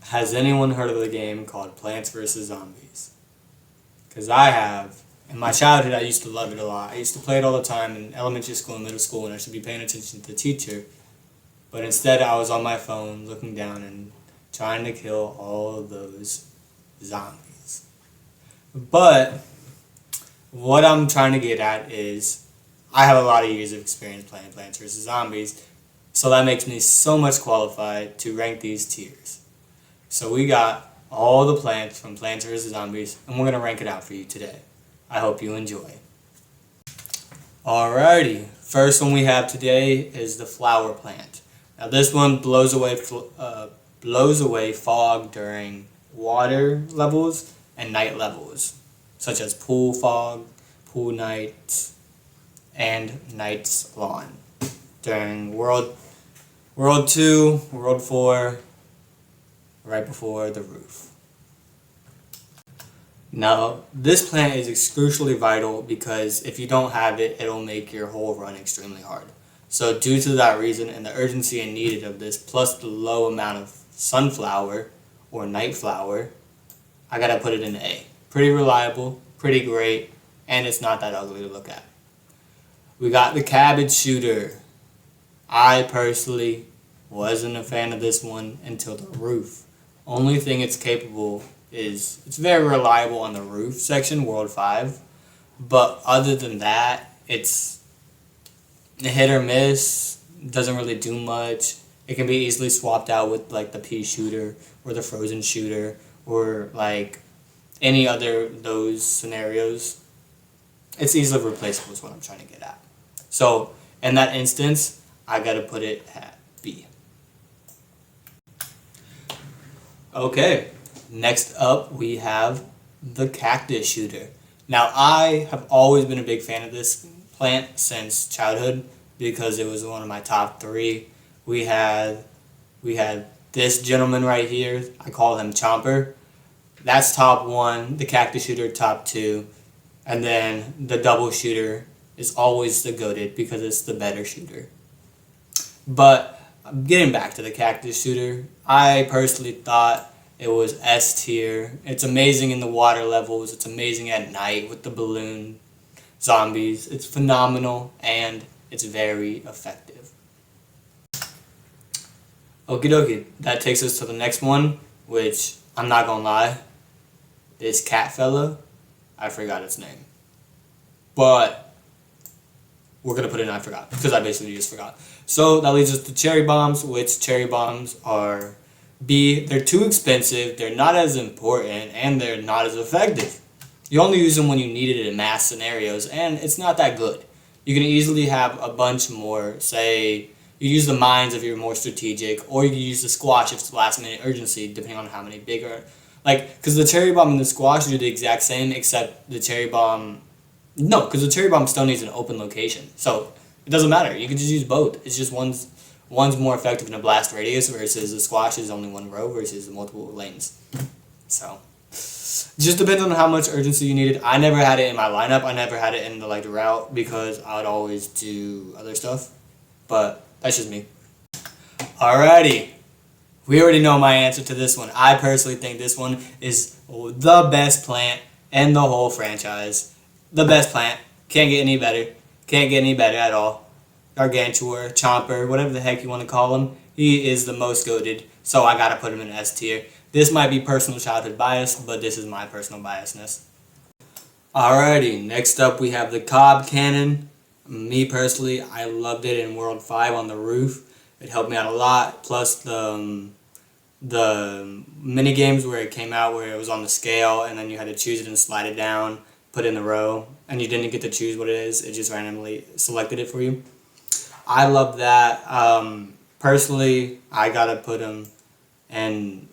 Has anyone heard of the game called Plants vs. Zombies? Because I have. In my childhood, I used to love it a lot. I used to play it all the time in elementary school and middle school, and I should be paying attention to the teacher. But instead, I was on my phone looking down and trying to kill all of those zombies. But what I'm trying to get at is I have a lot of years of experience playing Plants vs. Zombies, so that makes me so much qualified to rank these tiers. So we got all the plants from Plants vs. Zombies, and we're going to rank it out for you today. I hope you enjoy. Alrighty, first one we have today is the flower plant. Now this one blows away fog during water levels and night levels, such as pool fog, pool nights, and night's lawn during World 2, World 4, right before the roof. Now, this plant is crucially vital because if you don't have it, it'll make your whole run extremely hard. So due to that reason and the urgency and needed of this, plus the low amount of sunflower or night flower, I gotta put it in A. Pretty reliable, pretty great, and it's not that ugly to look at. We got the cabbage shooter. I personally wasn't a fan of this one until the roof. Only thing it's capable is it's very reliable on the roof section, World 5. But other than that, it's a hit or miss. Doesn't really do much. It can be easily swapped out with like the pea shooter or the frozen shooter or like any other those scenarios. It's easily replaceable is what I'm trying to get at. So in that instance, I gotta put it at B. Okay, next up we have the cactus shooter. Now I have always been a big fan of this plant since childhood because it was one of my top 3. We had this gentleman right here. I call him Chomper. That's top 1. The cactus shooter top 2, and then the double shooter is always the goated because it's the better shooter. But getting back to the cactus shooter, I personally thought it was S tier. It's amazing in the water levels. It's amazing at night with the balloon zombies. It's phenomenal and it's very effective. Okie dokie, that takes us to the next one, which I'm not gonna lie, this cat fella, I forgot its name. But we're gonna put it in I forgot because I basically just forgot. So that leads us to cherry bombs, which cherry bombs are B. They're too expensive, they're not as important, and they're not as effective. You only use them when you need it in mass scenarios, and it's not that good. You can easily have a bunch more. Say you use the mines if you're more strategic, or you use the squash if it's last minute urgency, depending on how many big are. Like, because the cherry bomb and the squash do the exact same, except the cherry bomb. No, because the cherry bomb still needs an open location, so it doesn't matter. You can just use both. It's just one's more effective in a blast radius versus the squash is only one row versus the multiple lanes. So just depends on how much urgency you needed. I never had it in my lineup. I never had it in the route because I would always do other stuff. But that's just me. Alrighty. We already know my answer to this one. I personally think this one is the best plant in the whole franchise. The best plant. Can't get any better. Can't get any better at all. Gargantua, Chomper, whatever the heck you want to call him. He is the most goated. So I gotta put him in S tier. This might be personal childhood bias, but this is my personal biasness. Alrighty, next up we have the Cob Cannon. Me personally, I loved it in World 5 on the roof. It helped me out a lot. Plus the mini games where it came out where it was on the scale and then you had to choose it and slide it down, put it in the row, and you didn't get to choose what it is. It just randomly selected it for you. I love that. Personally, I gotta put him in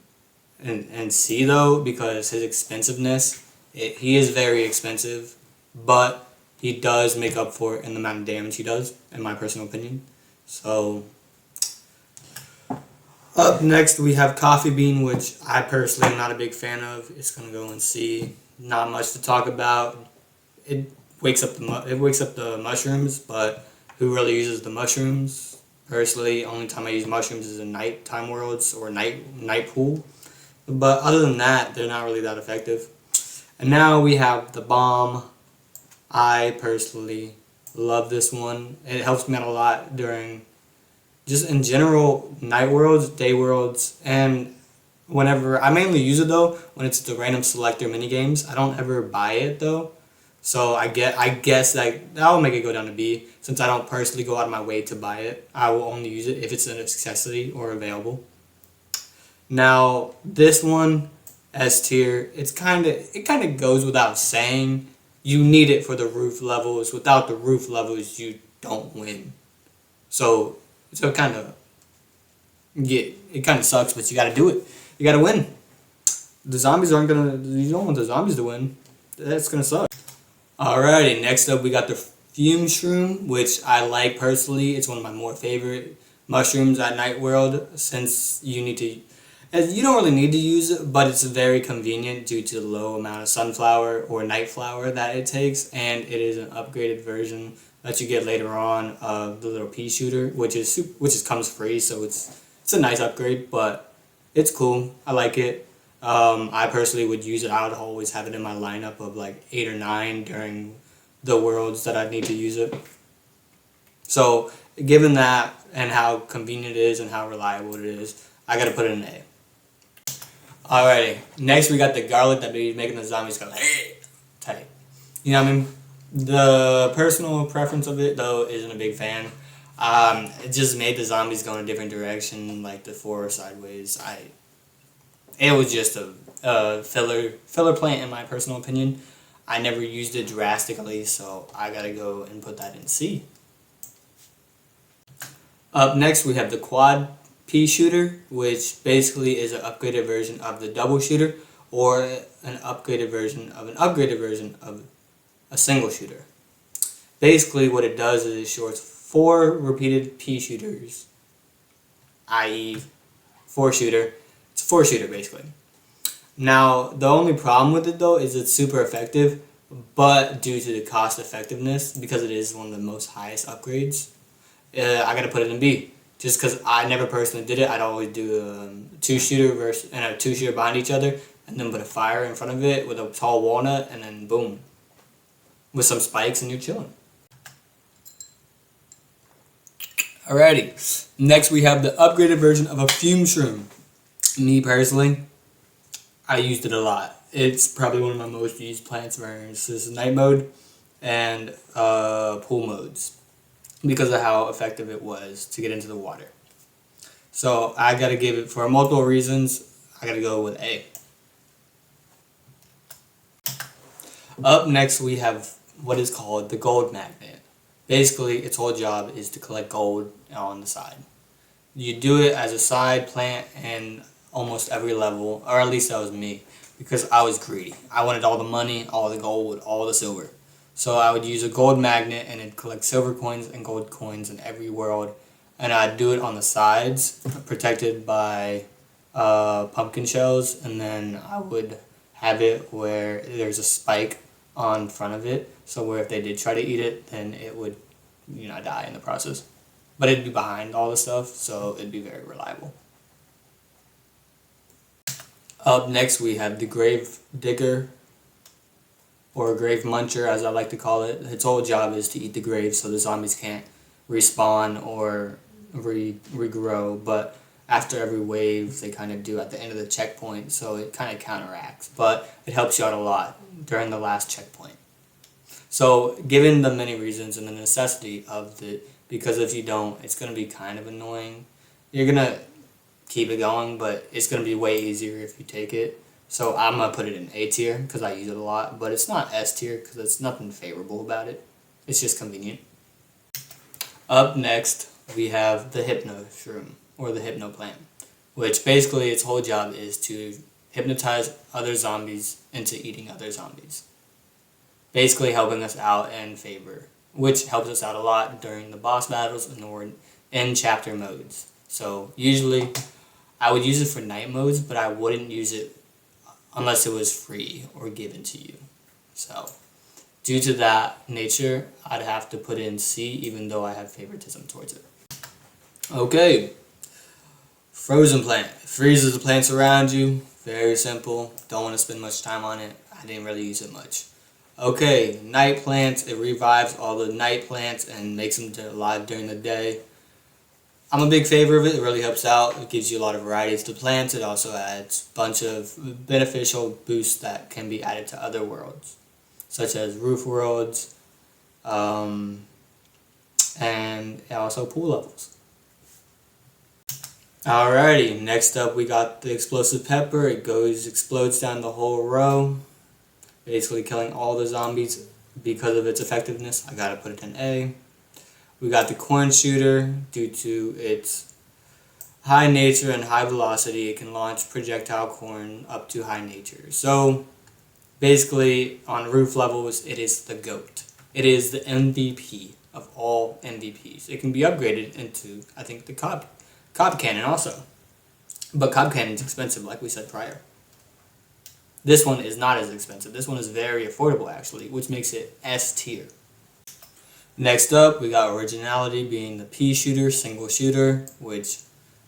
C though because his expensiveness. He is very expensive, but he does make up for it in the amount of damage he does, in my personal opinion. So up next we have Coffee Bean, which I personally am not a big fan of. It's gonna go in C. Not much to talk about. It wakes up the mushrooms, but who really uses the mushrooms? Personally, only time I use mushrooms is in nighttime worlds or night pool. But other than that, they're not really that effective. And now we have the bomb. I personally love this one. It helps me out a lot during just in general night worlds, day worlds, and whenever I mainly use it though when it's the random selector mini games. I don't ever buy it though. So I guess that'll make it go down to B. Since I don't personally go out of my way to buy it, I will only use it if it's a necessity or available. Now this one, S tier, it kind of goes without saying. You need it for the roof levels. Without the roof levels, you don't win. So it kind of sucks, but you got to do it. You got to win. The zombies aren't gonna. You don't want the zombies to win. That's gonna suck. Alrighty, next up we got the Fume-shroom, which I like personally. It's one of my more favorite mushrooms at Night World, since you don't really need to use it, but it's very convenient due to the low amount of sunflower or night flower that it takes, and it is an upgraded version that you get later on of the little pea shooter, which comes free, so it's a nice upgrade, but it's cool. I like it. I personally would use it. I would always have it in my lineup of like 8 or 9 during the worlds that I need to use it. So given that and how convenient it is and how reliable it is, I gotta put it in A. Alrighty, next we got the garlic that be making the zombies go hey tight. You know what I mean? The personal preference of it though isn't a big fan. It just made the zombies go in a different direction, like the 4 sideways. It was just a filler plant in my personal opinion. I never used it drastically, so I gotta go and put that in C. Up next we have the quad pea shooter, which basically is an upgraded version of the double shooter, or an upgraded version of a single shooter. Basically what it does is it shorts 4 repeated pea shooters, i.e. 4 shooter. It's a 4 shooter basically. Now the only problem with it though is it's super effective, but due to the cost effectiveness, because it is one of the most highest upgrades, I gotta put it in B. Just because I never personally did it, I'd always do a 2 shooter and a 2 shooter behind each other, and then put a fire in front of it with a tall walnut, and then boom, with some spikes, and you're chilling. Alrighty, next we have the upgraded version of a Fume-shroom. Me personally, I used it a lot. It's probably one of my most used plants versus night mode and pool modes, because of how effective it was to get into the water. So I gotta give it, for multiple reasons, I gotta go with A. Up next we have what is called the gold magnet. Basically its whole job is to collect gold on the side. You do it as a side plant in almost every level, or at least that was me, because I was greedy. I wanted all the money, all the gold, all the silver. So I would use a gold magnet and it'd collect silver coins and gold coins in every world. And I'd do it on the sides, protected by pumpkin shells. And then I would have it where there's a spike on front of it. So where if they did try to eat it, then it would, die in the process. But it'd be behind all the stuff, so it'd be very reliable. Up next we have the grave digger, or grave muncher as I like to call it. Its whole job is to eat the graves so the zombies can't respawn or regrow, but after every wave they kind of do at the end of the checkpoint, so it kind of counteracts, but it helps you out a lot during the last checkpoint. So given the many reasons and the necessity of it, because if you don't, it's going to be kind of annoying. You're going to keep it going, but it's going to be way easier if you take it. So I'm going to put it in A tier because I use it a lot, but it's not S tier because there's nothing favorable about it. It's just convenient. Up next, we have the Hypno-shroom, or the Hypno plant, which basically its whole job is to hypnotize other zombies into eating other zombies. Basically helping us out in favor, which helps us out a lot during the boss battles and in chapter modes. So usually I would use it for night modes, but I wouldn't use it unless it was free or given to you. So due to that nature, I'd have to put in C, even though I have favoritism towards it. Okay, frozen plant. Freezes the plants around you Very simple. Don't want to spend much time on it. I didn't really use it much. Okay, night plants. It revives all the night plants and makes them alive during the day. I'm a big favor of it. It really helps out. It gives you a lot of varieties to plants. It also adds a bunch of beneficial boosts that can be added to other worlds, such as roof worlds, and also pool levels. Alrighty, next up we got the explosive pepper. It explodes down the whole row, basically killing all the zombies because of its effectiveness. I gotta put it in A. We got the corn shooter. Due to its high nature and high velocity, it can launch projectile corn up to high nature. So basically on roof levels, it is the GOAT. It is the MVP of all MVPs. It can be upgraded into, I think, the cob cannon also. But cob cannon's expensive, like we said prior. This one is not as expensive. This one is very affordable, actually, which makes it S tier. Next up, we got originality being the pea shooter, single shooter, which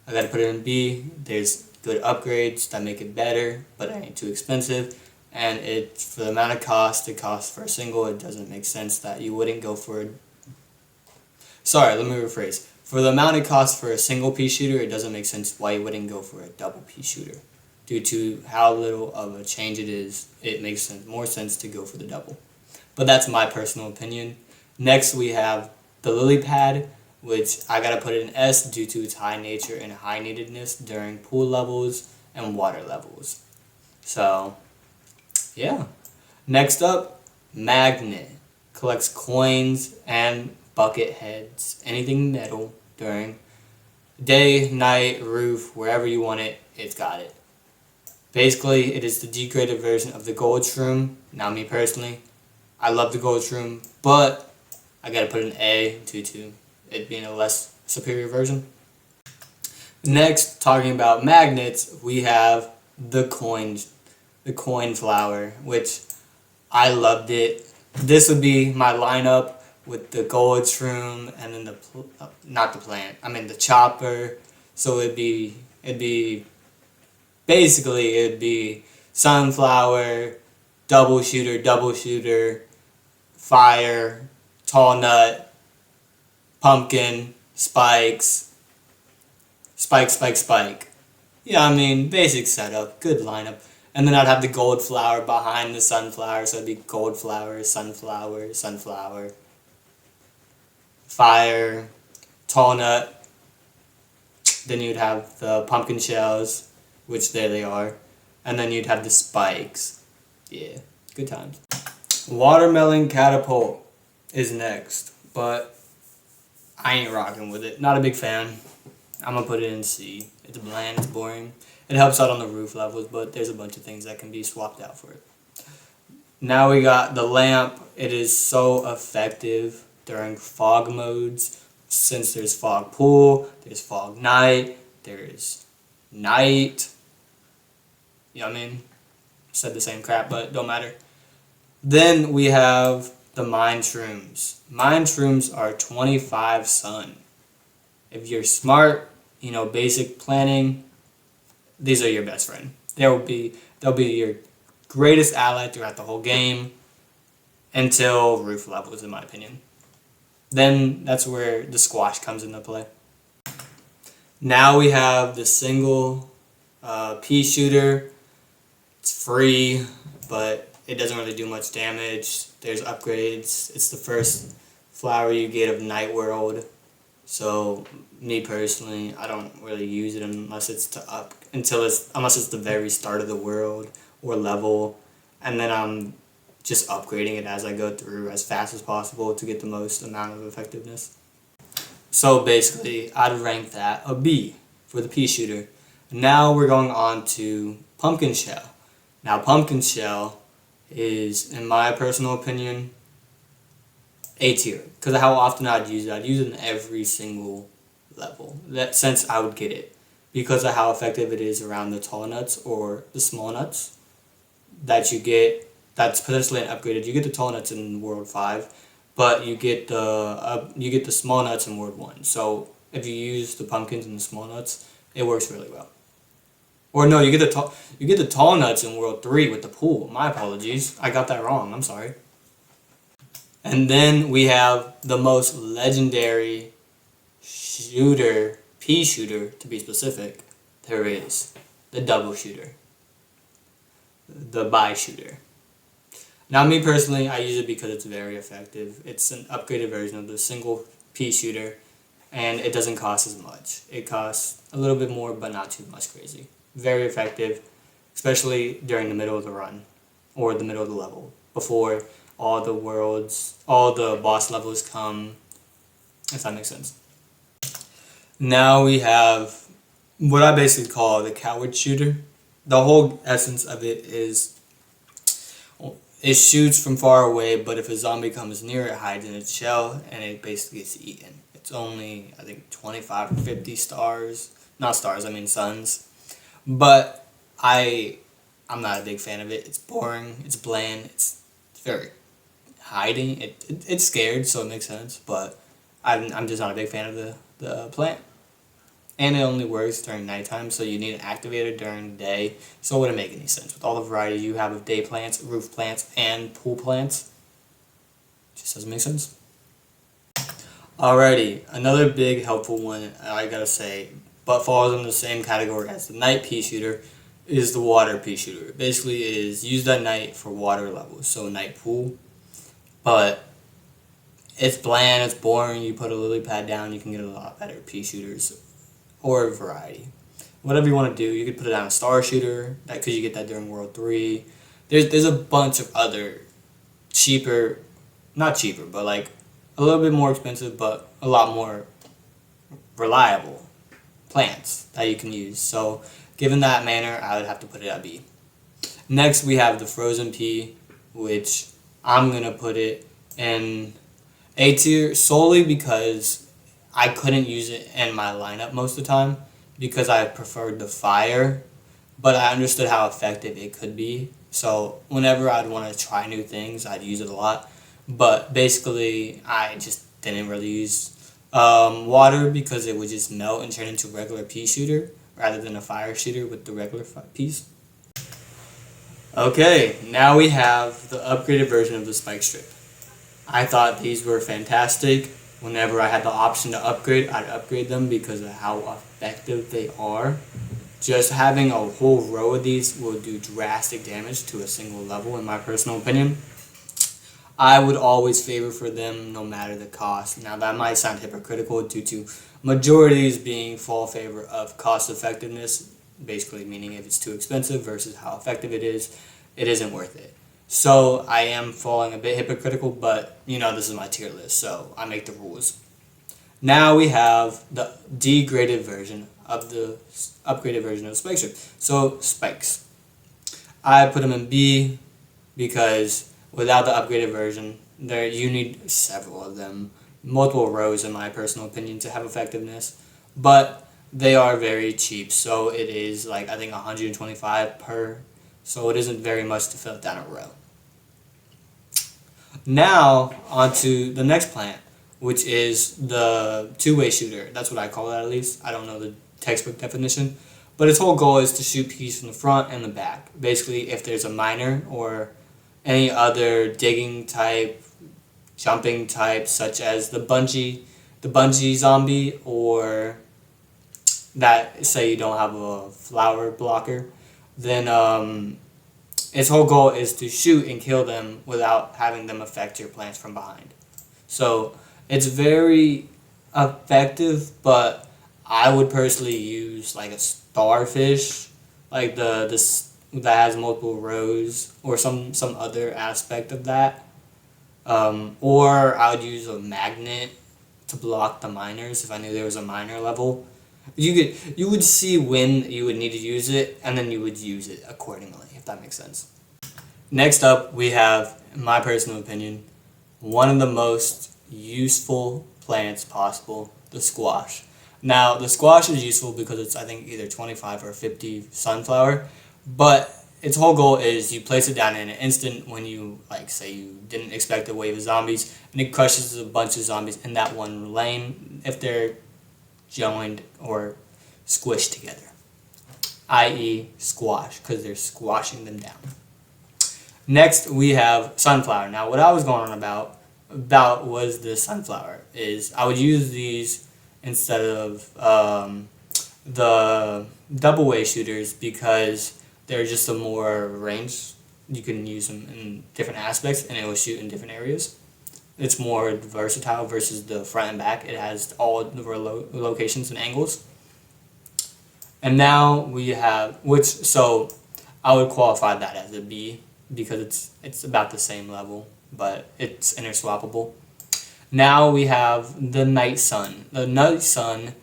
I gotta put it in B. There's good upgrades that make it better, but it ain't too expensive. And it, for the amount of cost it costs for a single, it doesn't make sense that you wouldn't go for it. Sorry, let me rephrase. For the amount it costs for a single pea shooter, it doesn't make sense why you wouldn't go for a double pea shooter. Due to how little of a change it is, it makes more sense to go for the double. But that's my personal opinion. Next, we have the lily pad, which I gotta put it in S due to its high nature and high neededness during pool levels and water levels. So, yeah. Next up, magnet. Collects coins and bucket heads, anything metal during day, night, roof, wherever you want it, it's got it. Basically, it is the degraded version of the gold shroom. Now, me personally, I love the gold shroom, but I gotta put an A due to it being a less superior version. Next, talking about magnets, we have the coin flower, which I loved it. This would be my lineup with the gold shroom and then the chopper. So it'd be sunflower, double shooter, fire, tall nut, pumpkin, spike. Yeah, I mean, basic setup, good lineup. And then I'd have the gold flower behind the sunflower, so it'd be gold flower, sunflower, fire, tall nut. Then you'd have the pumpkin shells, which there they are. And then you'd have the spikes. Yeah, good times. Watermelon catapult is next, but I ain't rocking with it. Not a big fan. I'm gonna put it in C. It's bland, it's boring. It helps out on the roof levels, but there's a bunch of things that can be swapped out for it. Now we got the lamp. It is so effective during fog modes, since there's fog pool, there's fog night, there's night. You know what I mean? Said the same crap, but don't matter. Then we have the mind shrooms. Mind shrooms are 25 sun. If you're smart, basic planning, these are your best friend. They'll be your greatest ally throughout the whole game until roof levels, in my opinion. Then that's where the squash comes into play. Now we have the single pea shooter. It's free, but it doesn't really do much damage. There's upgrades. It's the first flower you get of Night World. So me personally, I don't really use it unless it's the very start of the world or level, and then I'm just upgrading it as I go through as fast as possible to get the most amount of effectiveness. So basically, I'd rank that a B for the pea shooter. Now we're going on to pumpkin shell. Now pumpkin shell is, in my personal opinion, A tier, because of how often I'd use it. I'd use it in every single level, since I would get it, because of how effective it is around the tall nuts or the small nuts that you get. That's potentially an upgraded. You get the tall nuts in World 5, but you get the small nuts in World 1. So if you use the pumpkins and the small nuts, it works really well. Or no, you get the tall nuts in World 3 with the pool. My apologies. I got that wrong. I'm sorry. And then we have the most legendary shooter, pea shooter to be specific, there is. The double shooter. The bi shooter. Now me personally, I use it because it's very effective. It's an upgraded version of the single pea shooter, and it doesn't cost as much. It costs a little bit more, but not too much crazy. Very effective, especially during the middle of the run, or the middle of the level, before all the boss levels come, if that makes sense. Now we have what I basically call the coward shooter. The whole essence of it is it shoots from far away, but if a zombie comes near, it hides in its shell, and it basically gets eaten. It's only, I think, 25 or 50 stars. Not stars, I mean suns. But I'm not a big fan of it. It's boring, it's bland, it's very hiding. It's scared, so it makes sense, but I'm just not a big fan of the plant. And it only works during nighttime, so you need an activator during the day, so it wouldn't make any sense. With all the variety you have of day plants, roof plants, and pool plants, it just doesn't make sense. Alrighty, another big helpful one, I gotta say, but falls in the same category as the night pea shooter, is the water pea shooter. It basically is used at night for water levels, so night pool. But it's bland, it's boring, you put a lily pad down, you can get a lot better pea shooters. Or a variety. Whatever you want to do, you could put it on a star shooter, because you get that during World 3. There's a bunch of other cheaper, not cheaper, but like a little bit more expensive, but a lot more reliable plants that you can use. So given that manner, I would have to put it at B. Next we have the frozen pea, which I'm going to put it in A tier solely because I couldn't use it in my lineup most of the time because I preferred the fire, but I understood how effective it could be. So whenever I'd want to try new things, I'd use it a lot. But basically, I just didn't really use water because it would just melt and turn into a regular pea shooter rather than a fire shooter with the regular peas. Okay, now we have the upgraded version of the spike strip. I thought these were fantastic. Whenever I had the option to upgrade, I'd upgrade them because of how effective they are. Just having a whole row of these will do drastic damage to a single level, in my personal opinion. I would always favor for them no matter the cost. Now that might sound hypocritical due to majorities being full favor of cost effectiveness, basically meaning if it's too expensive versus how effective it isn't worth it. So I am falling a bit hypocritical, but this is my tier list, so I make the rules. Now we have the degraded version of the upgraded version of the spike strip. So spikes. I put them in B because without the upgraded version, you need several of them, multiple rows in my personal opinion to have effectiveness, but they are very cheap. So it is like I think 125 per. So it isn't very much to fill it down a row. Now, onto the next plant, which is the two-way shooter. That's what I call it, at least. I don't know the textbook definition. But its whole goal is to shoot peas from the front and the back. Basically, if there's a miner or any other digging type, jumping type, such as the bungee zombie, or that, say you don't have a flower blocker, then its whole goal is to shoot and kill them without having them affect your plants from behind. So it's very effective, but I would personally use like a starfish, like that has multiple rows, or some other aspect of that. Or I would use a magnet to block the miners if I knew there was a miner level. You would see when you would need to use it, and then you would use it accordingly, if that makes sense. Next up, we have, in my personal opinion, one of the most useful plants possible, the squash. Now, the squash is useful because it's, I think, either 25 or 50 sunflower, but its whole goal is you place it down in an instant when you, like, say you didn't expect a wave of zombies, and it crushes a bunch of zombies in that one lane if they're joined or squished together. i.e. squash, because they're squashing them down. Next, we have sunflower. Now, what I was going on about was the sunflower. Is I would use these instead of the double way shooters because they're just a more range. You can use them in different aspects, and it will shoot in different areas. It's more versatile versus the front and back. It has all the locations and angles. And now we have so I would qualify that as a B because it's about the same level, but it's interswappable. Now we have the night sun. The night sun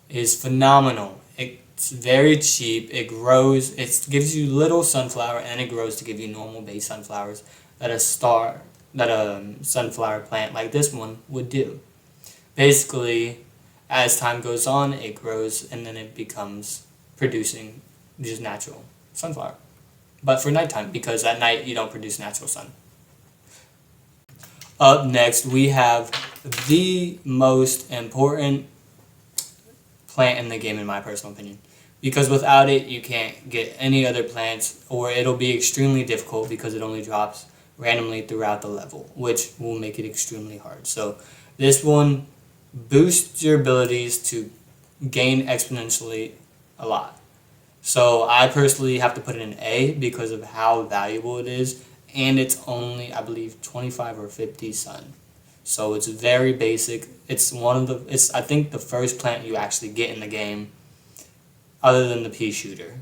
is phenomenal. It's very cheap. It grows. It gives you little sunflower, and it grows to give you normal base sunflowers that a sunflower plant like this one would do. Basically, as time goes on, it grows, and then it becomes producing just natural sunflower. But for nighttime, because at night you don't produce natural sun. Up next, we have the most important plant in the game, in my personal opinion. Because without it, you can't get any other plants, or it'll be extremely difficult because it only drops randomly throughout the level, which will make it extremely hard. So this one boosts your abilities to gain exponentially a lot. So I personally have to put it in A because of how valuable it is, and it's only, I believe, 25 or 50 sun. So it's very basic. It's I think the first plant you actually get in the game, other than the pea shooter,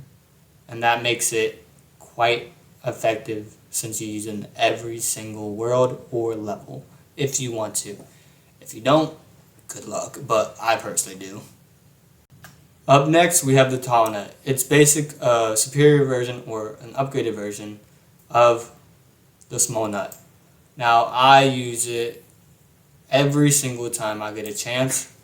and that makes it quite effective since you use it in every single world or level if you want to. If you don't, good luck, but I personally do. Up next, we have the tall nut. It's basic, superior version or an upgraded version of the small nut. Now, I use it every single time I get a chance,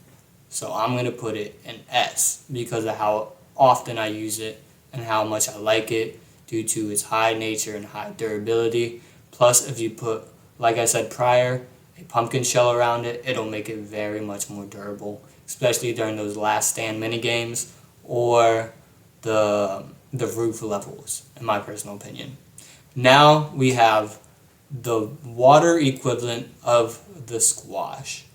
so I'm going to put it in S because of how often I use it and how much I like it due to its high nature and high durability. Plus, if you put, like I said prior, a pumpkin shell around it, it'll make it very much more durable, especially during those last stand mini games or the roof levels, in my personal opinion. Now we have the water equivalent of the squash,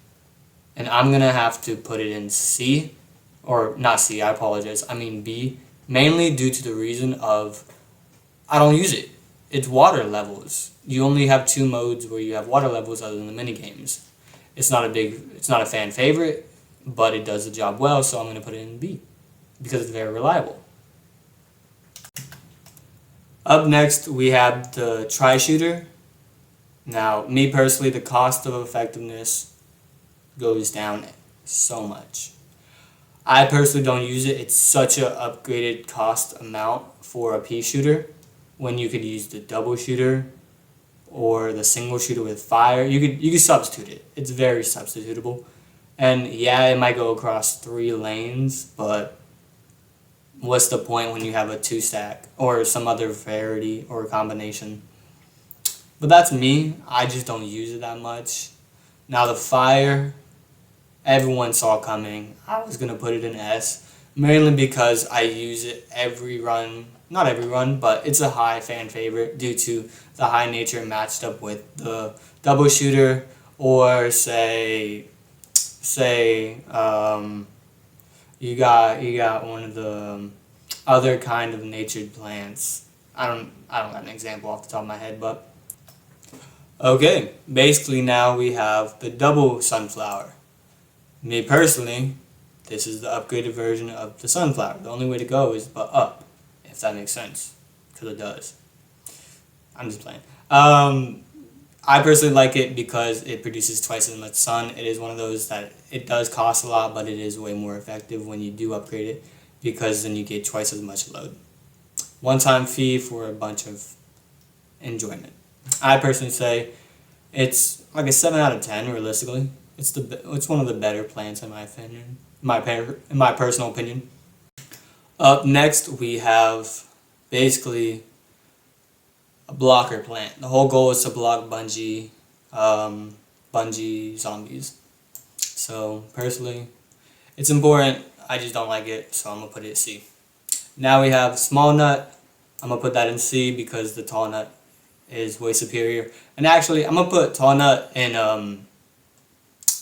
and I'm gonna have to put it in C, or not C, I apologize, I mean B, mainly due to the reason of I don't use it. It's water levels. You only have 2 modes where you have water levels other than the mini games. It's not a fan favorite, but it does the job well, so I'm going to put it in B because it's very reliable. Up next, we have the tri-shooter. Now, me personally, the cost of effectiveness goes down so much. I personally don't use it. It's such an upgraded cost amount for a pea shooter when you could use the double shooter or the single shooter with fire. You could substitute it. It's very substitutable. And yeah, it might go across 3 lanes, but what's the point when you have a 2-stack or some other variety or combination? But that's me. I just don't use it that much. Now the fire, everyone saw coming. I was going to put it in S, mainly because I use it every run. Not every run, but it's a high fan favorite due to the high nature matched up with the double shooter, or say you got one of the other kind of natured plants. I don't have an example off the top of my head, but okay. Basically, now we have the double sunflower. Me personally, this is the upgraded version of the sunflower. The only way to go is but up, if that makes sense, because it does. I'm just playing. I personally like it because it produces twice as much sun. It is one of those that it does cost a lot, but it is way more effective when you do upgrade it because then you get twice as much load. One-time fee for a bunch of enjoyment. I personally say it's like a 7 out of 10 realistically. It's one of the better plants in my opinion, in my personal opinion. Up next, we have basically a blocker plant. The whole goal is to block bungee zombies. So personally, it's important. I just don't like it, so I'm gonna put it at C. Now we have small nut. I'm gonna put that in C because the tall nut is way superior. And actually, I'm gonna put tall nut in I'm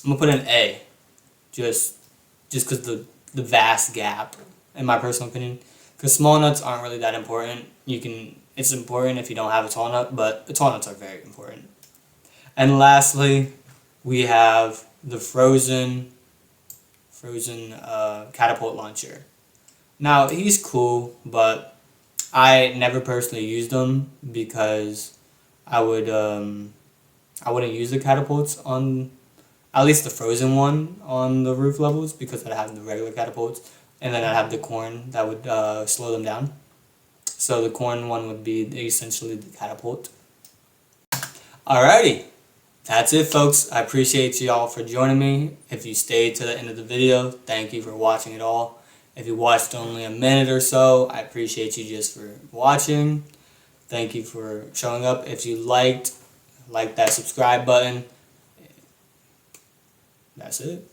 gonna put in A, just because the vast gap, in my personal opinion. Because small nuts aren't really that important. It's important if you don't have a tall nut, but the tall nuts are very important. And lastly, we have the frozen catapult launcher. Now he's cool, but I never personally used them because I wouldn't use the catapults on, at least the frozen one on the roof levels, because I'd have the regular catapults, and then I'd have the corn that would slow them down. So the corn one would be essentially the catapult. Alrighty, that's it, folks. I appreciate y'all for joining me. If you stayed to the end of the video, thank you for watching it all. If you watched only a minute or so, I appreciate you just for watching. Thank you for showing up. If you like that subscribe button. That's it.